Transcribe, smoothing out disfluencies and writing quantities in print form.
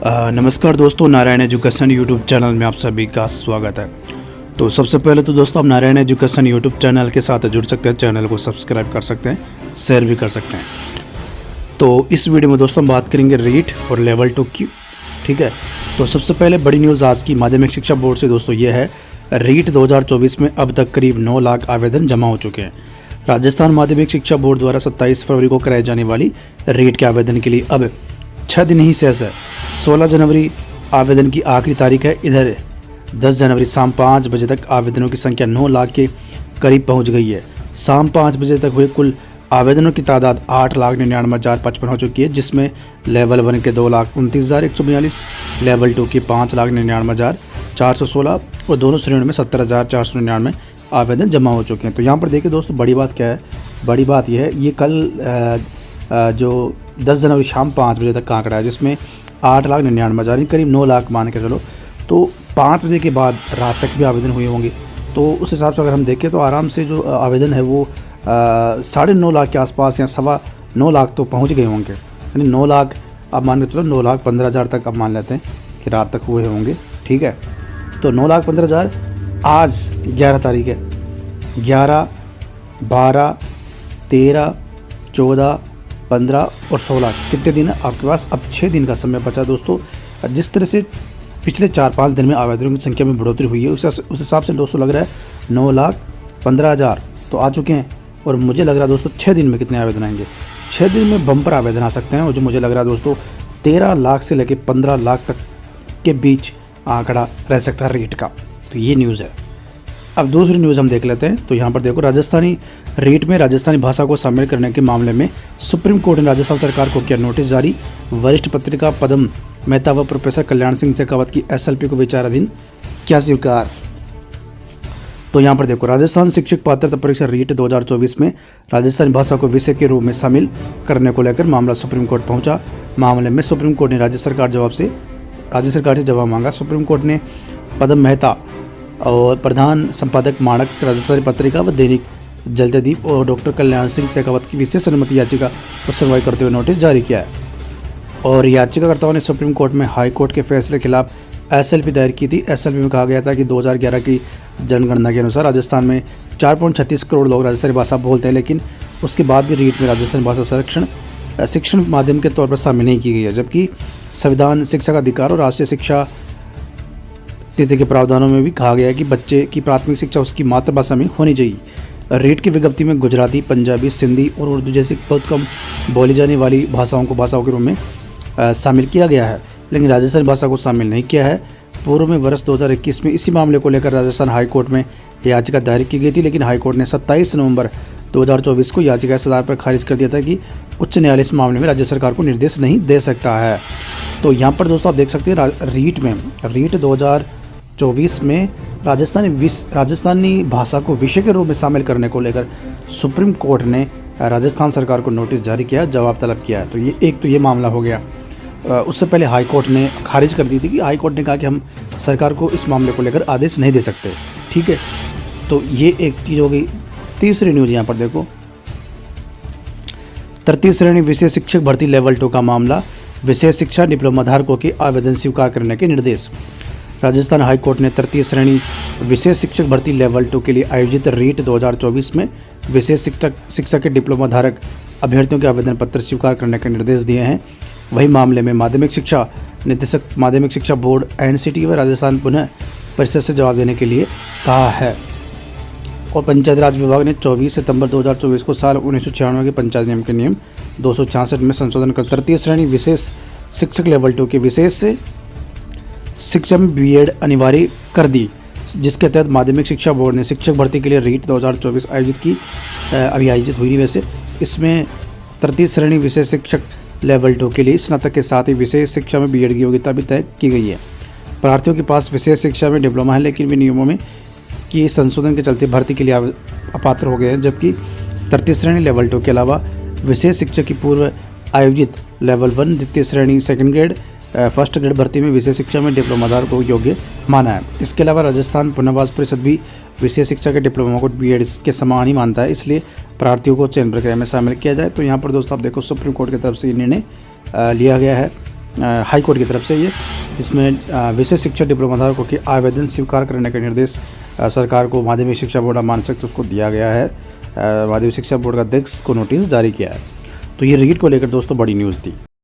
नमस्कार दोस्तों, Narayan education YouTube channel में आप सभी का स्वागत है। तो सबसे पहले तो दोस्तों आप नारायण एजुकेशन यूट्यूब चैनल के साथ जुड़ सकते हैं, चैनल को सब्सक्राइब कर सकते हैं, शेयर भी कर सकते हैं। तो इस वीडियो में दोस्तों हम बात करेंगे रीट और लेवल 2 की। ठीक है, तो सबसे पहले बड़ी न्यूज़ आज की माध्यमिक शिक्षा बोर्ड से दोस्तों ये है, रीट 2024 में अब तक करीब 9 लाख आवेदन जमा हो चुके हैं। राजस्थान माध्यमिक शिक्षा बोर्ड द्वारा 27 फरवरी को कराई जाने वाली रीट के आवेदन के लिए अब 6 दिन ही शेष है। 16 जनवरी आवेदन की आखिरी तारीख है। इधर 10 जनवरी शाम 5 बजे तक आवेदनों की संख्या 9 लाख के करीब पहुंच गई है। शाम 5 बजे तक हुए कुल आवेदनों की तादाद 8,99,055 हो चुकी है, जिसमें लेवल 1 के 2,29,142, लेवल 2 के 5,99,416 और दोनों श्रेणियों में 70,499 आवेदन जमा हो चुके हैं। तो यहाँ पर देखिए दोस्तों, बड़ी बात क्या है, बड़ी बात यह है, ये कल जो 10 जनवरी शाम 5 बजे तक का आंकड़ा है, जिसमें 8,99,000 करीब 9 लाख मान के चलो, तो 5 बजे के बाद रात तक भी आवेदन हुए होंगे। तो उस हिसाब से अगर हम देखें तो आराम से जो आवेदन है वो 9.5 लाख के आसपास या 9.25 लाख तो पहुंच गए होंगे। यानी 9 लाख अब मान के चलो, 9,15,000 तक अब मान लेते हैं कि रात तक हुए होंगे। ठीक है, तो 9,15,000 आज 11 तारीख है। 11, 12, 13, 14, 15 और 16 कितने दिन है आपके पास? अब 6 दिन का समय बचा दोस्तों। जिस तरह से पिछले 4-5 दिन में आवेदनों की संख्या में बढ़ोतरी हुई है, उस हिसाब से दोस्तों लग रहा है 9,15,000 तो आ चुके हैं। और मुझे लग रहा है दोस्तों 6 दिन में कितने आवेदन आएंगे? 6 दिन में बम्पर आवेदन आ सकते हैं। और जो मुझे लग रहा है दोस्तों 13 लाख से लेकर 15 लाख तक के बीच आंकड़ा रह सकता है रीट का। तो ये न्यूज़ है। अब दूसरी न्यूज़ हम देख लेते हैं। तो यहाँ पर देखो, राजस्थानी रीट में राजस्थानी भाषा को शामिल करने के मामले में सुप्रीम कोर्ट ने राजस्थान सरकार को किया नोटिस जारी। वरिष्ठ पत्रिका पदम मेहता व प्रोफेसर कल्याण सिंह शेखावत की SLP को विचाराधीन क्या स्वीकार। तो यहाँ पर देखो, राजस्थान शिक्षक पात्रता परीक्षा रीट 2024 में राजस्थानी भाषा को विषय के रूप में शामिल करने को लेकर मामला सुप्रीम कोर्ट पहुंचा। मामले में सुप्रीम कोर्ट ने राज्य सरकार से जवाब मांगा। सुप्रीम कोर्ट ने पदम मेहता और प्रधान संपादक माणक राजस्थानी पत्रिका व दैनिक जलदीप और डॉक्टर कल्याण सिंह शेखावत की विशेष अनुमति याचिका पर सुनवाई करते हुए नोटिस जारी किया है। और याचिकाकर्ताओं ने सुप्रीम कोर्ट में हाई कोर्ट के फैसले के खिलाफ SLP दायर की थी। SLP में कहा गया था कि 2011 की जनगणना के अनुसार राजस्थान में 4.36 करोड़ लोग राजस्थानी भाषा बोलते हैं, लेकिन उसके बाद भी रीट में राजस्थानी भाषा शिक्षण माध्यम के तौर पर शामिल नहीं की गई है। जबकि संविधान, शिक्षा का अधिकार और राष्ट्रीय शिक्षा नीति के प्रावधानों में भी कहा गया है कि बच्चे की प्राथमिक शिक्षा उसकी मातृभाषा में होनी चाहिए। रीट की विज्ञप्ति में गुजराती, पंजाबी, सिंधी और उर्दू जैसी बहुत कम बोली जाने वाली भाषाओं के रूप में शामिल किया गया है, लेकिन राजस्थानी भाषा को शामिल नहीं किया है। पूर्व में वर्ष 2021 में इसी मामले को लेकर राजस्थान हाई कोर्ट में याचिका दायर की गई थी, लेकिन हाई कोर्ट ने 27 नवंबर 2024 को याचिका इस आधार पर खारिज कर दिया था कि उच्च न्यायालय इस मामले में राज्य सरकार को निर्देश नहीं दे सकता है। तो यहाँ पर दोस्तों आप देख सकते हैं, रीट 2024 में राजस्थानी भाषा को विषय के रूप में शामिल करने को लेकर सुप्रीम कोर्ट ने राजस्थान सरकार को नोटिस जारी किया, जवाब तलब किया है। तो ये मामला हो गया। उससे पहले हाई कोर्ट ने खारिज कर दी थी कि हाई कोर्ट ने कहा कि हम सरकार को इस मामले को लेकर आदेश नहीं दे सकते। ठीक है, तो ये एक चीज़ हो गई। तीसरी न्यूज़ यहाँ पर देखो, तृतीय श्रेणी विषय शिक्षक भर्ती लेवल 2 का मामला, विषय शिक्षा डिप्लोमा धारकों के आवेदन स्वीकार करने के निर्देश। राजस्थान हाई कोर्ट ने तृतीय श्रेणी विषय शिक्षक भर्ती लेवल 2 के लिए आयोजित रीट 2024 में विषय शिक्षा के डिप्लोमा धारक अभ्यर्थियों के आवेदन पत्र स्वीकार करने के निर्देश दिए हैं। वही मामले में माध्यमिक शिक्षा निदेशक, माध्यमिक शिक्षा बोर्ड NCT व राजस्थान पुनः परिषद से जवाब देने के लिए कहा है। और पंचायत राज विभाग ने 24 सितंबर 2024 को साल 1996 के पंचायत नियम के नियम 266 में संशोधन कर तृतीय श्रेणी विशेष शिक्षक लेवल 2 के विशेष शिक्षा में BEd अनिवार्य कर दी, जिसके तहत माध्यमिक शिक्षा बोर्ड ने शिक्षक भर्ती के लिए रीट 2024 अभी आयोजित हुई। वैसे इसमें तृतीय श्रेणी विशेष शिक्षक लेवल 2 के लिए स्नातक के साथ ही विशेष शिक्षा में BEd की योग्यता भी तय की गई है। प्रार्थियों के पास विशेष शिक्षा में डिप्लोमा है, लेकिन वे नियमों में कि संशोधन के चलते भर्ती के लिए अपात्र हो गए हैं। जबकि तृतीय श्रेणी लेवल 2 के अलावा विशेष शिक्षा की पूर्व आयोजित लेवल 1 द्वितीय श्रेणी सेकंड ग्रेड फर्स्ट ग्रेड भर्ती में विशेष शिक्षा में डिप्लोमाधार को योग्य माना है। इसके अलावा राजस्थान पुनर्वास परिषद भी विशेष शिक्षा के डिप्लोमा को BEd के समान ही मानता है, इसलिए प्रार्थियों को चयन प्रक्रिया में शामिल किया जाए। तो यहाँ पर दोस्तों आप देखो, सुप्रीम कोर्ट की तरफ से ये निर्णय लिया गया है। हाई कोर्ट की तरफ से ये, जिसमें विशेष शिक्षा डिप्लोमा धारकों के आवेदन स्वीकार करने का निर्देश सरकार को माध्यमिक शिक्षा बोर्ड मानसिक उसको दिया गया है। माध्यमिक शिक्षा बोर्ड का अध्यक्ष को नोटिस जारी किया है। तो ये रीट को लेकर दोस्तों बड़ी न्यूज़ थी।